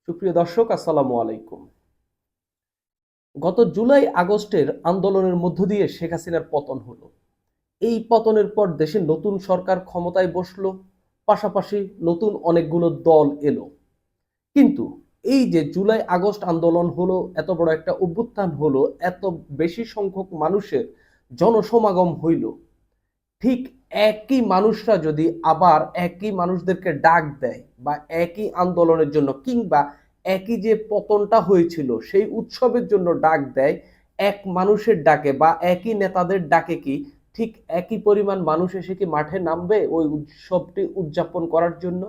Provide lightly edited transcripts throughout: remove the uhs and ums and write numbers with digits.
সুপ্রিয় দর্শক, আসসালামু আলাইকুম। গত জুলাই আগস্টের আন্দোলনের মধ্য দিয়ে শেখ হাসিনার পতন হলো। এই পতনের পর দেশে নতুন সরকার ক্ষমতায় বসলো, পাশাপাশি নতুন অনেকগুলো দল এলো। কিন্তু এই যে জুলাই আগস্ট আন্দোলন হলো, এত বড় একটা অভ্যুত্থান হলো, এত বেশি সংখ্যক মানুষের জনসমাগম হইল, ঠিক একই মানুষরা যদি আবার একই মানুষদেরকে ডাক দেয় বা একই আন্দোলনের জন্য কিংবা একই যে পতনটা হয়েছিল সেই উৎসবের জন্য ডাক দেয়, এক মানুষের ডাকে বা একই নেতাদের ডাকে কি ঠিক একই পরিমাণ মানুষ এসে কি মাঠে নামবে ওই উৎসবটি উদযাপন করার জন্য?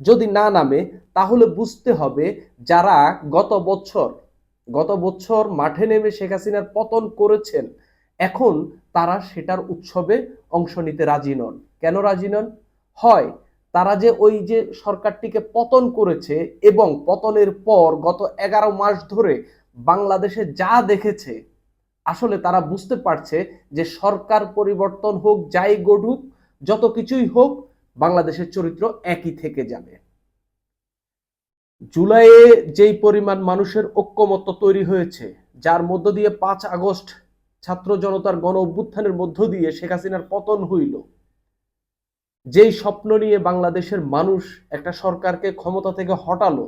যদি না নামে, তাহলে বুঝতে হবে যারা গত বছর মাঠে নেমে শেখ হাসিনার পতন করেছেন, এখন তারা সেটার উৎসবে অংশ নিতে রাজি নন। কেন রাজি নন? হয় তারা যে ওই যে সরকারটিকে পতন করেছে এবং পতনের পর গত 11 মাস ধরে বাংলাদেশে যা দেখেছে, আসলে তারা বুঝতে পারছে যে সরকার পরিবর্তন হোক, যাই গড়ুক, যত কিছুই হোক, বাংলাদেশের চরিত্র একই থেকে যাবে। জুলাইয়ে যেই পরিমাণ মানুষের ঐক্যমত্য তৈরি হয়েছে, যার মধ্য দিয়ে 5 আগস্ট ছাত্র জনতার গণ অভ্যুত্থানের মধ্য দিয়ে শেখ হাসিনার পতন হইল, যেই স্বপ্ন নিয়ে বাংলাদেশের মানুষ একটা সরকারকে ক্ষমতা থেকে হটালো,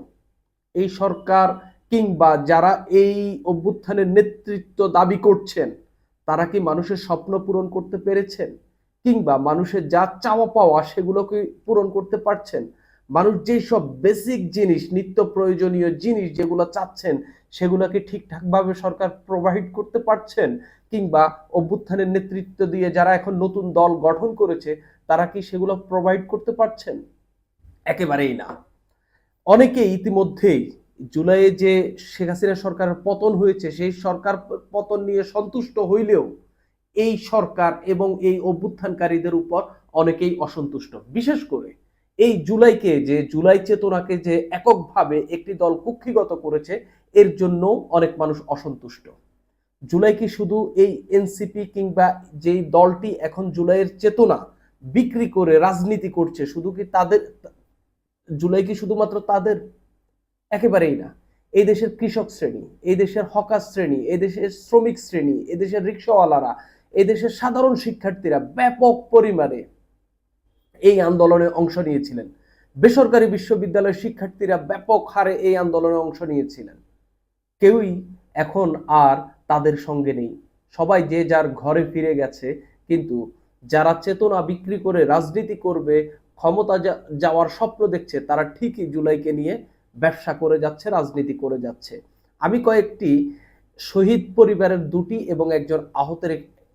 এই সরকার কিংবা যারা এই অভ্যুত্থানের নেতৃত্ব দাবি করছেন, তারা কি মানুষের স্বপ্ন পূরণ করতে পেরেছেন? কিংবা মানুষের যা চাওয়া পাওয়া সেগুলোকে পূরণ করতে পারছেন? মানুষ যেই সব বেসিক জিনিস, নিত্য প্রয়োজনীয় জিনিস যেগুলো চাচ্ছেন, সেগুলোকে ঠিকঠাকভাবে সরকার প্রোভাইড করতে পারছেন? কিংবা অভ্যুত্থানের নেতৃত্ব দিয়ে যারা এখন নতুন দল গঠন করেছে, তারা কি সেগুলো প্রোভাইড করতে পারছেন? একেবারেই না। অনেকে ইতিমধ্যেই জুলাইয়ে যে শেখ হাসিনা সরকারের পতন হয়েছে সেই সরকার পতন নিয়ে সন্তুষ্ট হইলেও এই সরকার এবং এই অভ্যুত্থানকারীদের উপর অনেকেই অসন্তুষ্ট। বিশেষ করে এই জুলাই চেতনাকে যে এককভাবে একটি দল কুক্ষিগত করেছে, এর জন্য অনেক মানুষ অসন্তুষ্ট। জুলাই কি শুধু এই এনসিপি কিংবা যেই দলটি এখন জুলাইয়ের চেতনা বিক্রি করে রাজনীতি করছে, শুধু কি তাদের, জুলাই কি শুধুমাত্র তাদের? একেবারেই না। এই দেশের কৃষক শ্রেণী, এই দেশের হকার শ্রেণী, এই দেশের শ্রমিক শ্রেণী, এই দেশের রিক্সাওয়ালারা, এই দেশের সাধারণ শিক্ষার্থীরা ব্যাপক পরিমাণে এই আন্দোলনে অংশ নিয়েছিলেন। বেসরকারি বিশ্ববিদ্যালয়ের শিক্ষার্থীরা ব্যাপক হারে এই আন্দোলনে অংশ নিয়েছিলেন। কেউই এখন আর তাদের সঙ্গে নেই। সবাই যে যার ঘরে ফিরে গেছে। কিন্তু যারা চেতনা বিক্রি করে রাজনীতি করবে, ক্ষমতা যাওয়ার স্বপ্ন দেখছে, তারা ঠিকই জুলাইকে নিয়ে ব্যবসা করে যাচ্ছে, রাজনীতি করে যাচ্ছে। আমি কয়েকটি শহীদ পরিবারের দুটি এবং একজন আহতের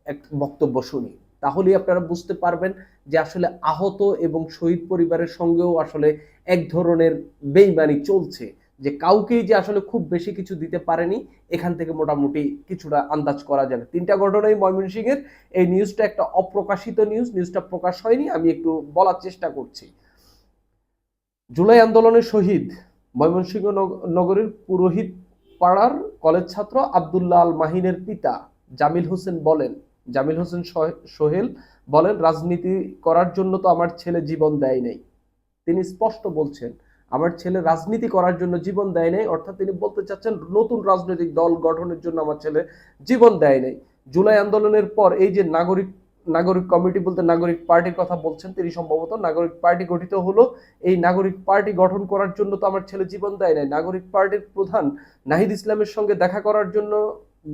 এক বক্তব্য শুনি, তাহলেই আপনারা বুঝতে পারবেন যে আসলে আহত এবং শহীদ পরিবারের সঙ্গেও আসলে এক ধরনের বেইমানি চলছে, যে কাউকেই যে আসলে খুব বেশি কিছু দিতে পারেনি, এখান থেকে মোটামুটি কিছুটা আন্দাজ করা যাবে। 3টা ঘটনাই ময়মনসিংহের। এই নিউজটা একটা অপ্রকাশিত নিউজটা প্রকাশ হয়নি, আমি একটু বলার চেষ্টা করছি। জুলাই আন্দোলনের শহীদ ময়মনসিংহ নগরীর পুরোহিত পাড়ার কলেজ ছাত্র আব্দুল্লাহ আল মাহিনের পিতা জামিল হোসেন সোহেল বলেন, রাজনীতি করার জন্য তো আমার ছেলে জীবন দেয় নাই। তিনি স্পষ্ট বলছেন, আমার ছেলে রাজনীতি করার জন্য জীবন দেয় নাই, অর্থাৎ তিনি বলতে চাচ্ছেন নতুন রাজনৈতিক দল গঠনের জন্য আমার ছেলে জীবন দেয় নাই। জুলাই আন্দোলনের পর এই যে নাগরিক নাগরিক কমিটি বলতে নাগরিক পার্টির কথা বলছেন তিনি, সম্ভবত নাগরিক পার্টি গঠিত হলো। এই নাগরিক পার্টি গঠন করার জন্য তো আমার ছেলে জীবন দেয় নাই। নাগরিক পার্টির প্রধান নাহিদ ইসলামের সঙ্গে দেখা করার জন্য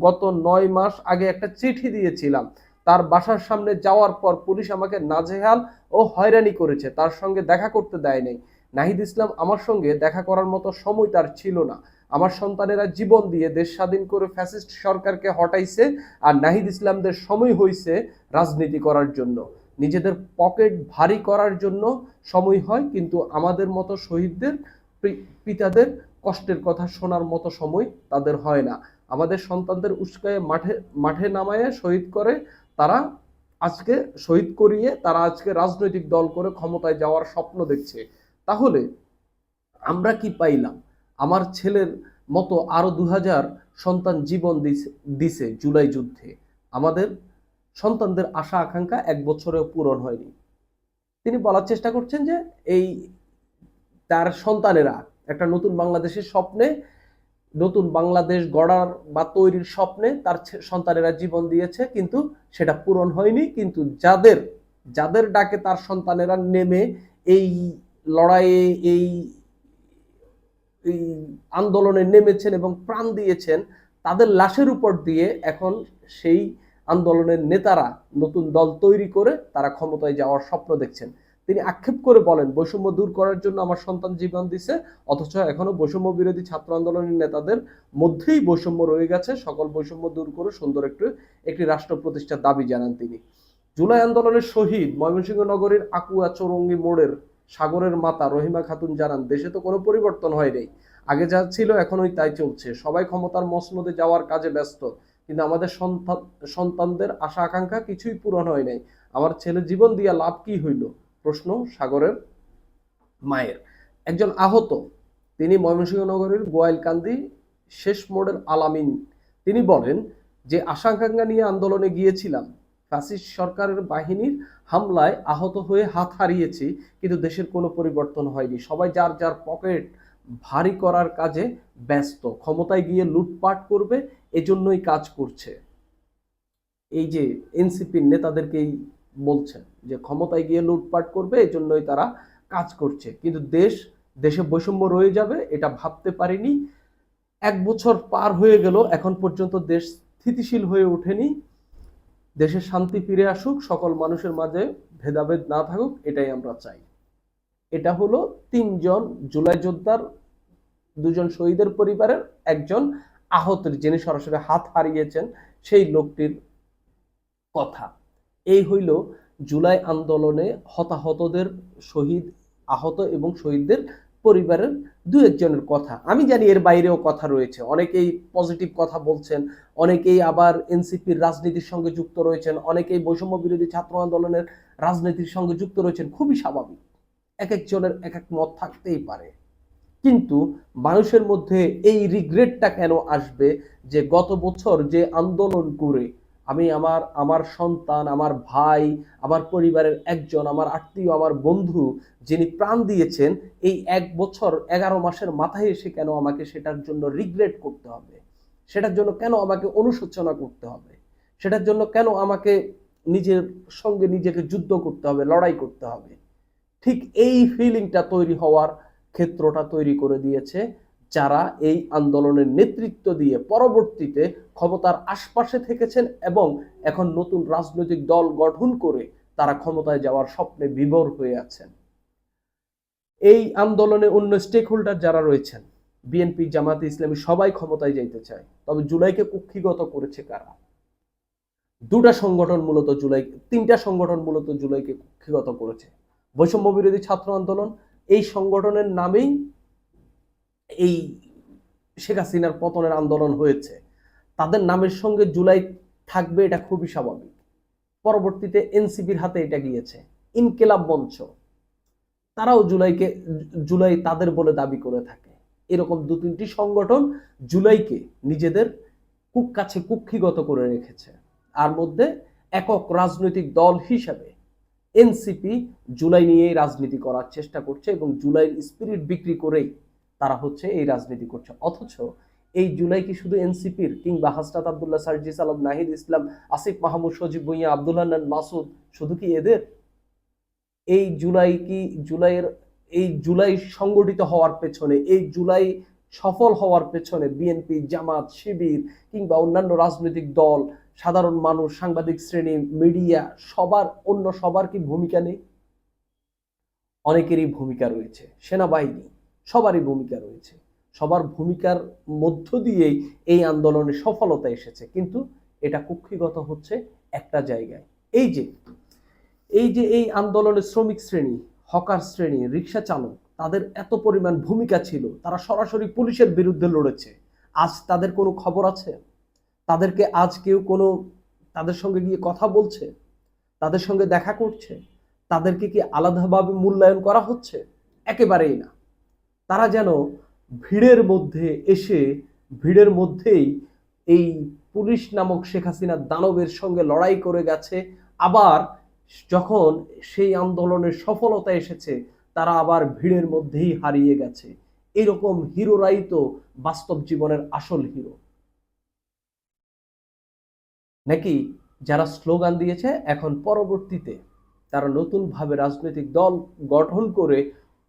গত 9 মাস আগে একটা চিঠি দিয়েছিলাম। তার বাসার সামনে যাওয়ার পর পুলিশ আমাকে নাজেহাল ও হয়রানি করেছে, তার সঙ্গে দেখা করতে দেয় নাই। নাহিদ ইসলাম আমার সঙ্গে দেখা করার মতো সময় তার ছিল না। আমার সন্তানেরা জীবন দিয়ে দেশ স্বাধীন করে ফ্যাসিস্ট সরকারকে হটাইছে, আর নাহিদ ইসলামদের সময় হইছে রাজনীতি করার জন্য, নিজেদের পকেট ভারী করার জন্য সময় হয়, কিন্তু আমাদের মতো শহীদদের পিতাদের কষ্টের কথা শোনার মতো সময় তাদের হয় না। আমাদের সন্তানদের উস্কায়ে মাঠে মাঠে নামায়ে শহীদ করে তারা আজকে শহীদ করিয়ে তারা আজকে রাজনৈতিক দল করে ক্ষমতায় যাওয়ার স্বপ্ন দেখছে। তাহলে আমরা কি পাইলাম? আমার ছেলের মতো আরো 2000 সন্তান জীবন দিছে জুলাই যুদ্ধে। আমাদের সন্তানদের আশা আকাঙ্ক্ষা 1 বছরেও পূরণ হয়নি। তিনি বলার চেষ্টা করছেন যে এই তার সন্তানেরা একটা নতুন বাংলাদেশের স্বপ্নে, নতুন বাংলাদেশ গড়ার বা তৈরির স্বপ্নে তার সন্তানেরা জীবন দিয়েছে, কিন্তু সেটা পূরণ হয়নি। কিন্তু যাদের যাদের ডাকে তার সন্তানেরা নেমে এই লড়াইয়ে, এই এই আন্দোলনে নেমেছেন এবং প্রাণ দিয়েছেন, তাদের লাশের উপর দিয়ে এখন সেই আন্দোলনের নেতারা নতুন দল তৈরি করে তারা ক্ষমতায় যাওয়ার স্বপ্ন দেখছেন। তিনি আক্ষেপ করে বলেন, বৈষম্য দূর করার জন্য আমার সন্তান জীবন দিছে, অথচ এখনো বৈষম্য বিরোধী ছাত্র আন্দোলনের নেতাদের মধ্যেই বৈষম্য রয়ে গেছে। সকল বৈষম্য দূর করে সুন্দর একটি রাষ্ট্র প্রতিষ্ঠার দাবি জানান তিনি। জুলাই আন্দোলনের শহীদ ময়মনসিংহ নগরীর আকুয়া চৌরঙ্গি মোড়ের সাগরের মাতা রহিমা খাতুন জানান, দেশে তো কোনো পরিবর্তন হয়নি, আগে যা ছিল এখনোই তাই চলছে, সবাই ক্ষমতার মসনদে যাওয়ার কাজে ব্যস্ত, কিন্তু আমাদের সন্তানদের আশা আকাঙ্ক্ষা কিছুই পূরণ হয় নাই। আমার ছেলে জীবন দিয়া লাভ কি হইল? প্রশ্ন সাগরের মায়ের। একজন আহত, তিনি ময়মনসিংহ নগরীর গোয়াইলকান্দি শেষ মোড়ের আলামিন। তিনি বলেন যে আশা আকাঙ্ক্ষা নিয়ে আন্দোলনে গিয়েছিলাম, ফ্যাসিস্ট সরকারের বাহিনীর হামলায় আহত হয়ে হাত হারিয়েছি, কিন্তু দেশের কোনো পরিবর্তন হয়নি। সবাই যার যার পকেট ভারী করার কাজে ব্যস্ত, ক্ষমতায় গিয়ে লুটপাট করবে এজন্যই কাজ করছে। এই যে এনসিপির নেতাদেরকেই বলছেন যে ক্ষমতায় গিয়ে লুটপাট করবে এজন্যই তারা কাজ করছে, কিন্তু দেশে বৈষম্য রয়ে যাবে এটা ভাবতে পারিনি। 1 বছর পার হয়ে গেল, এখন পর্যন্ত দেশ স্থিতিশীল হয়ে ওঠেনি। দেশে শান্তি ফিরে আসুক, সকল মানুষের মাঝে ভেদাভেদ না থাকুক, এটাই আমরা চাই। এটা হলো 3জন জুলাই যোদ্ধার, 2জন শহীদের পরিবারের, একজন আহতের, যিনি সরাসরি হাত হারিয়েছেন সেই লোকটির কথা। এই হইল জুলাই আন্দোলনে হতাহতদের, শহীদ, আহত এবং শহীদদের পরিবারের 2-1জনের কথা। আমি জানি এর বাইরেও কথা রয়েছে, অনেকেই পজিটিভ কথা বলছেন, অনেকেই আবার এনসিপির রাজনীতির সঙ্গে যুক্ত রয়েছেন, অনেকেই বৈষম্য বিরোধী ছাত্র আন্দোলনের রাজনীতির সঙ্গে যুক্ত রয়েছেন। খুবই স্বাভাবিক, এক একজনের এক এক মত থাকতেই পারে, কিন্তু মানুষের মধ্যে এই রিগ্রেটটা কেন আসবে যে গত বছর যে আন্দোলন করে আমি আমার সন্তান, আমার ভাই, আমার পরিবারের একজন, আমার আত্মীয়, আমার বন্ধু যিনি প্রাণ দিয়েছেন, এই 1 বছর 11 মাসের মাথায় এসে কেন আমাকে সেটার জন্য রিগ্রেট করতে হবে? সেটার জন্য কেন আমাকে অনুশোচনা করতে হবে? সেটার জন্য কেন আমাকে নিজের সঙ্গে নিজেকে যুদ্ধ করতে হবে, লড়াই করতে হবে? ঠিক এই ফিলিংটা তৈরি হওয়ার ক্ষেত্রটা তৈরি করে দিয়েছে যারা এই আন্দোলনের নেতৃত্ব দিয়ে পরবর্তীতে ক্ষমতার আশপাশে থেকেছেন এবং এখন নতুন রাজনৈতিক দল গঠন করে তারা ক্ষমতায় যাওয়ার স্বপ্নে বিভোর হয়ে আছেন। এই আন্দোলনে অন্য স্টেক হোল্ডার যারা রয়েছেন, বিএনপি, জামায়াতে ইসলামী, সবাই ক্ষমতায় যাইতে চায়, তবে জুলাইকে কুক্ষিগত করেছে কারা? 3টা সংগঠন মূলত জুলাইকে কুক্ষিগত করেছে। বৈষম্য বিরোধী ছাত্র আন্দোলন, এই সংগঠনের নামেই এই শেখ হাসিনার পতনের আন্দোলন হয়েছে, তাদের নামের সঙ্গে জুলাই থাকবে এটা খুবই স্বাভাবিক। পরবর্তীতে এনসিপির হাতে এটা গিয়েছে। ইনকিলাব মঞ্চ, তারাও জুলাই তাদের বলে দাবি করে থাকে। এরকম 2-3টি সংগঠন জুলাইকে নিজেদের কাছে কুক্ষিগত করে রেখেছে। আর মধ্যে একক রাজনৈতিক দল হিসাবে এনসিপি জুলাই নিয়েই রাজনীতি করার চেষ্টা করছে এবং জুলাইয়ের স্পিরিট বিক্রি করেই তারা এই রাজনীতি করছে। অথচ এই জুলাই কি শুধু এনসিপির, কিংবা হাসনাত আব্দুল্লাহ, সার্জিস আলম, নাহিদ ইসলাম, আসিফ মাহমুদ, সজীব ভুঁইয়া, আব্দুল হান্নান মাসুদ, শুধু কি এদের? এই জুলাই সংগঠিত হওয়ার পেছনে, এই জুলাই সফল হওয়ার পেছনে বিএনপি, জামাত, শিবির কিংবা অন্যান্য রাজনৈতিক দল, সাধারণ মানুষ, সাংবাদিক শ্রেণী, মিডিয়া, সবার কি ভূমিকা নেই? অনেকেরই ভূমিকা রয়েছে, সেনাবাহিনী, সবারই ভূমিকা রয়েছে। সবার ভূমিকার মধ্য দিয়েই এই আন্দোলনে সফলতা এসেছে, কিন্তু এটা কুক্ষিগত হচ্ছে একটা জায়গায়। এই আন্দোলনে শ্রমিক শ্রেণী, হকার শ্রেণী, রিক্সা চালক, তাদের এত পরিমাণ ভূমিকা ছিল, তারা সরাসরি পুলিশের বিরুদ্ধে লড়েছে। আজ তাদের কোনো খবর আছে? তাদেরকে আজ কেউ তাদের সঙ্গে গিয়ে কথা বলছে? তাদের সঙ্গে দেখা করছে? তাদেরকে কি আলাদাভাবে মূল্যায়ন করা হচ্ছে? একেবারেই না। তারা যেন ভিড়ের মধ্যে এসে, ভিড়ের মধ্যেই এই পুলিশ নামক শেখ হাসিনার দানবের সঙ্গে লড়াই করে গেছে। আবার যখন সেই আন্দোলনের সফলতা এসেছে, তারা আবার ভিড়ের মধ্যেই হারিয়ে গেছে। এরকম হিরোরাই তো বাস্তব জীবনের আসল হিরো, নাকি যারা স্লোগান দিয়েছে এখন পরবর্তীতে তারা নতুনভাবে রাজনৈতিক দল গঠন করে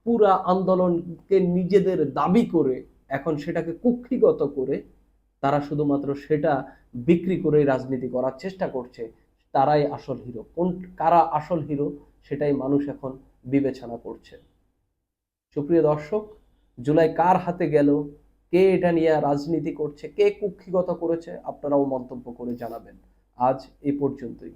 পুরা আন্দোলনকে নিজেদের দাবি করে এখন সেটাকে কুক্ষিগত করে তারা শুধুমাত্র সেটা বিক্রি করে রাজনীতি করার চেষ্টা করছে, তারাই আসল হিরো। কারা আসল হিরো সেটাই মানুষ এখন বিবেচনা করছে। সুপ্রিয় দর্শক, জুলাই কার হাতে গেল, কে এটা নিয়ে রাজনীতি করছে, কে কুক্ষিগত করেছে, আপনারাও মন্তব্য করে জানাবেন। আজ এই পর্যন্তই।